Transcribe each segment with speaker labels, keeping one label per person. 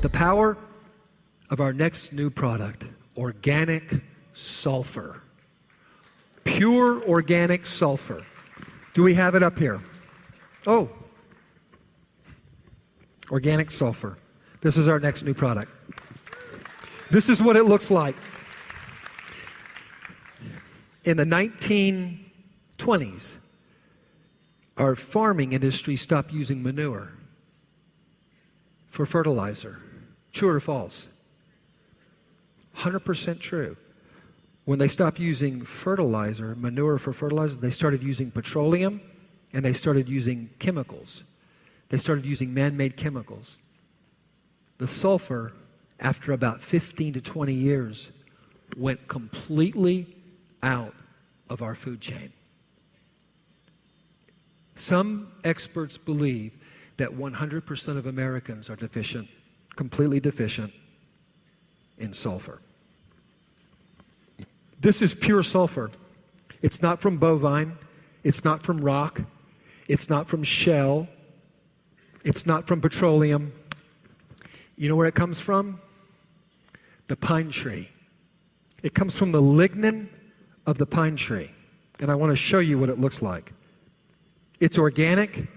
Speaker 1: The power of our next new product, organic sulfur. Pure organic sulfur. Do we have it up here? Oh. Organic sulfur. This is our next new product. This is what it looks like. In the 1920s, our farming industry stopped using manure for fertilizer. True or false? 100% true. When they stopped using fertilizer, manure for fertilizer, they started using petroleum and they started using chemicals. They started using man-made chemicals. The sulfur, after about 15 to 20 years, went completely out of our food chain. Some experts believe that 100% of Americans are deficient, completely deficient in sulfur. This is pure sulfur. It's not from bovine. It's not from rock. It's not from shell. It's not from petroleum. You know where it comes from? The pine tree. It comes from the lignin of the pine tree. And I want to show you what it looks like. It's organic,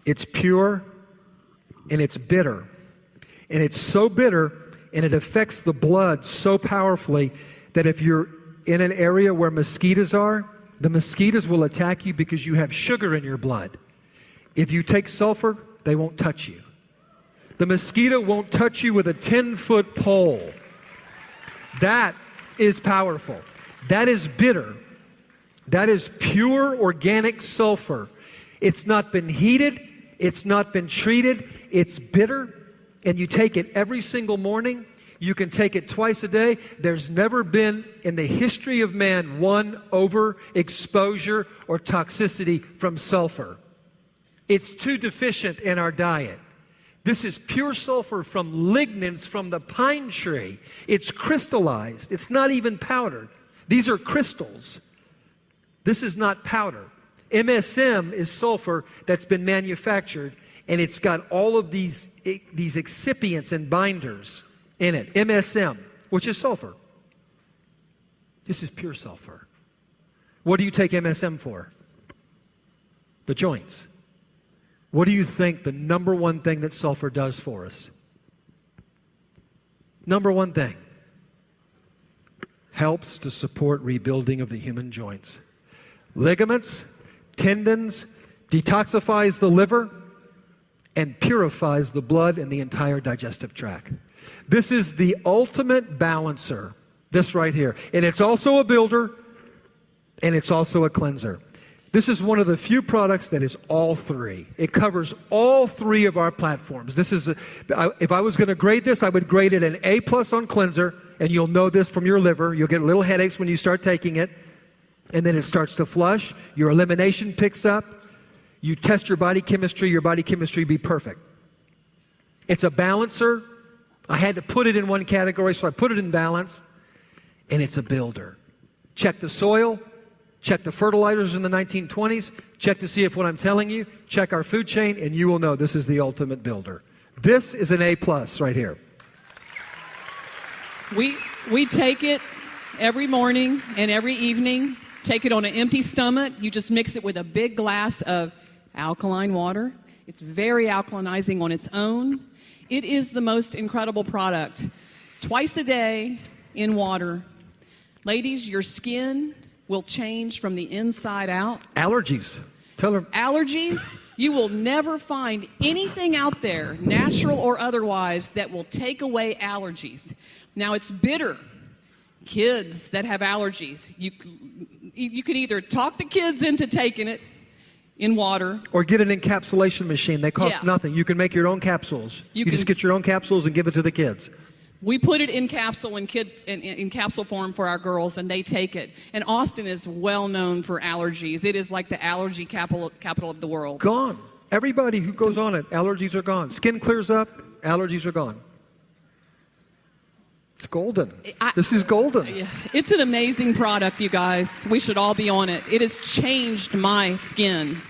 Speaker 1: it's pure, and it's bitter. And it's so bitter, and it affects the blood so powerfully that if you're in an area where mosquitoes are, the mosquitoes will attack you because you have sugar in your blood. If you take sulfur, they won't touch you. The mosquito won't touch you with a 10-foot pole. That is powerful. That is bitter. That is pure organic sulfur. It's not been heated. It's not been treated. It's bitter. And you take it every single morning. You can take it twice a day. There's never been in the history of man one overexposure or toxicity from sulfur. It's too deficient in our diet. This is pure sulfur from lignins from the pine tree. It's crystallized. It's not even powdered. These are crystals. This is not powder. MSM is sulfur that's been manufactured, and it's got all of these excipients and binders in it. MSM, which is sulfur. This is pure sulfur. What do you take MSM for? The joints. What do you think the number one thing that sulfur does for us? Number one thing. Helps to support rebuilding of the human joints. Ligaments, tendons, detoxifies the liver, and purifies the blood and the entire digestive tract. This is the ultimate balancer, this right here. And it's also a builder, and it's also a cleanser. This is one of the few products that is all three. It covers all three of our platforms. This is, if I was going to grade this, I would grade it an A+ on cleanser, and you'll know this from your liver. You'll get little headaches when you start taking it, and then it starts to flush. Your elimination picks up. You test your body chemistry be perfect. It's a balancer. I had to put it in one category, so I put it in balance, and it's a builder. Check the soil. Check the fertilizers in the 1920s. Check to see if what I'm telling you. Check our food chain, and you will know this is the ultimate builder. This is an A+ right here.
Speaker 2: We take it every morning and every evening. Take it on an empty stomach. You just mix it with a big glass of alkaline water. It's very alkalinizing on its own. It is the most incredible product. Twice a day in water. Ladies, your skin will change from the inside out.
Speaker 1: Allergies. Tell her.
Speaker 2: Allergies, you will never find anything out there, natural or otherwise, that will take away allergies. Now, it's bitter. Kids that have allergies, you can either talk the kids into taking it in water.
Speaker 1: Or get an encapsulation machine. They cost nothing. You can make your own capsules. You just get your own capsules and give it to the kids.
Speaker 2: We put it in capsule in capsule form for our girls, and they take it. And Austin is well known for allergies. It is like the allergy capital of the world.
Speaker 1: Gone. Everybody who goes on it, allergies are gone. Skin clears up, allergies are gone. It's golden. This is golden.
Speaker 2: It's an amazing product, you guys. We should all be on it. It has changed my skin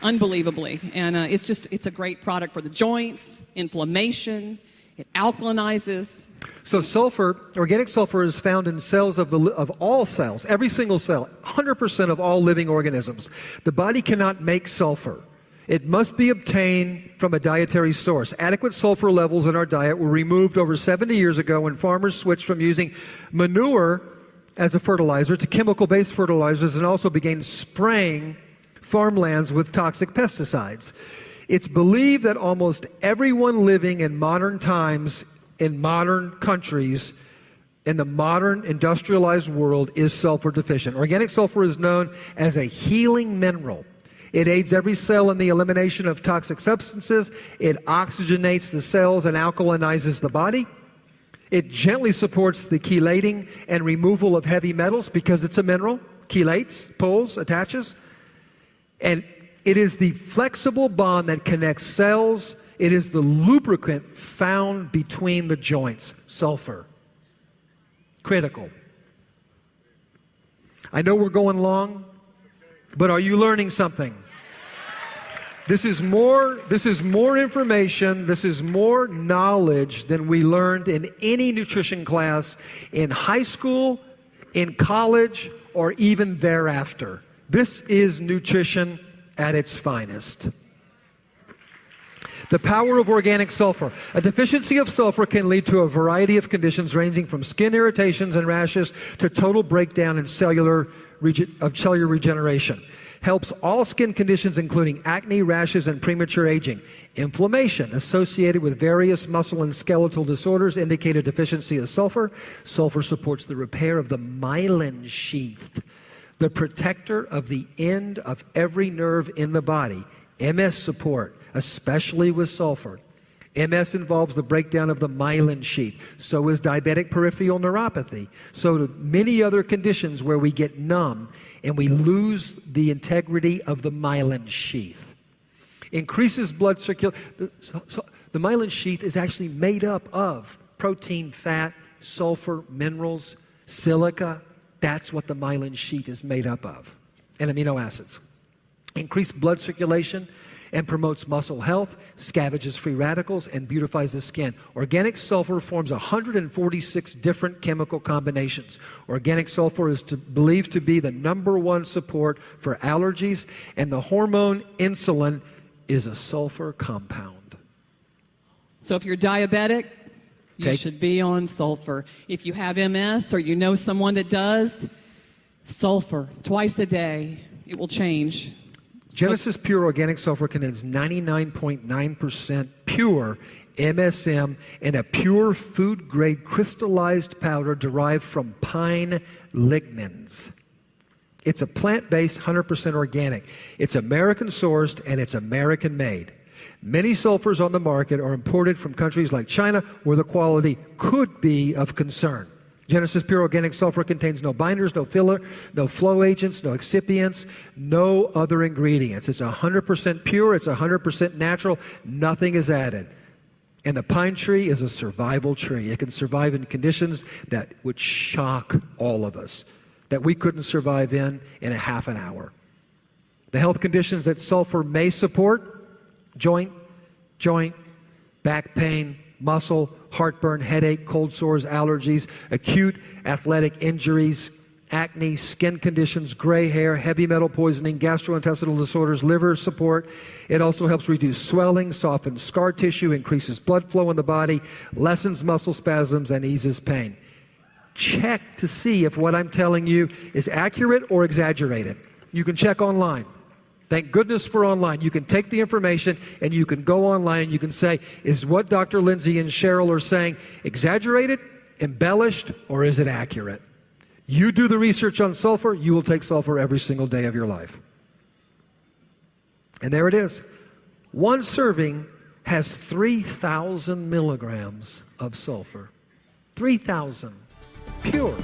Speaker 2: unbelievably. And it's a great product for the joints, inflammation. It alkalinizes.
Speaker 1: So sulfur, organic sulfur, is found in cells of all cells, every single cell, 100% of all living organisms. The body cannot make sulfur. It must be obtained from a dietary source. Adequate sulfur levels in our diet were removed over 70 years ago when farmers switched from using manure as a fertilizer to chemical-based fertilizers and also began spraying farmlands with toxic pesticides. It's believed that almost everyone living in modern times, in modern countries, in the modern industrialized world is sulfur deficient. Organic sulfur is known as a healing mineral. It aids every cell in the elimination of toxic substances. It oxygenates the cells and alkalinizes the body. It gently supports the chelating and removal of heavy metals because it's a mineral. Chelates, pulls, attaches. And it is the flexible bond that connects cells. It is the lubricant found between the joints. Sulfur. Critical. I know we're going long, but are you learning something? This is more information, this is more knowledge than we learned in any nutrition class in high school, in college, or even thereafter. This is nutrition at its finest. The power of organic sulfur. A deficiency of sulfur can lead to a variety of conditions ranging from skin irritations and rashes to total breakdown in cellular regeneration. Helps all skin conditions including acne, rashes, and premature aging. Inflammation associated with various muscle and skeletal disorders indicate a deficiency of sulfur. Sulfur supports the repair of the myelin sheath, the protector of the end of every nerve in the body. MS support, especially with sulfur. MS involves the breakdown of the myelin sheath. So is diabetic peripheral neuropathy. So do many other conditions where we get numb and we lose the integrity of the myelin sheath. Increases blood circulation. The myelin sheath is actually made up of protein, fat, sulfur, minerals, silica. That's what the myelin sheath is made up of, and amino acids. Increased blood circulation and promotes muscle health, scavenges free radicals, and beautifies the skin. Organic sulfur forms 146 different chemical combinations. Organic sulfur is believed to be the #1 support for allergies, and the hormone insulin is a sulfur compound.
Speaker 2: So if you're diabetic, you should be on sulfur. If you have MS or you know someone that does, sulfur twice a day. It will change.
Speaker 1: Genesis Pure Organic Sulfur contains 99.9% pure MSM and a pure food-grade crystallized powder derived from pine lignans. It's a plant-based, 100% organic. It's American-sourced and it's American-made. Many sulfurs on the market are imported from countries like China where the quality could be of concern. Genesis Pure Organic Sulfur contains no binders, no filler, no flow agents, no excipients, no other ingredients. It's 100% pure, it's 100% natural, nothing is added. And the pine tree is a survival tree. It can survive in conditions that would shock all of us, that we couldn't survive in a half an hour. The health conditions that sulfur may support: joint, back pain, muscle, heartburn, headache, cold sores, allergies, acute athletic injuries, acne, skin conditions, gray hair, heavy metal poisoning, gastrointestinal disorders, liver support. It also helps reduce swelling, softens scar tissue, increases blood flow in the body, lessens muscle spasms, and eases pain. Check to see if what I'm telling you is accurate or exaggerated. You can check online. Thank goodness for online. You can take the information and you can go online and you can say, is what Dr. Lindsay and Cheryl are saying exaggerated, embellished, or is it accurate? You do the research on sulfur, you will take sulfur every single day of your life. And there it is. One serving has 3,000 milligrams of sulfur. 3,000. Pure.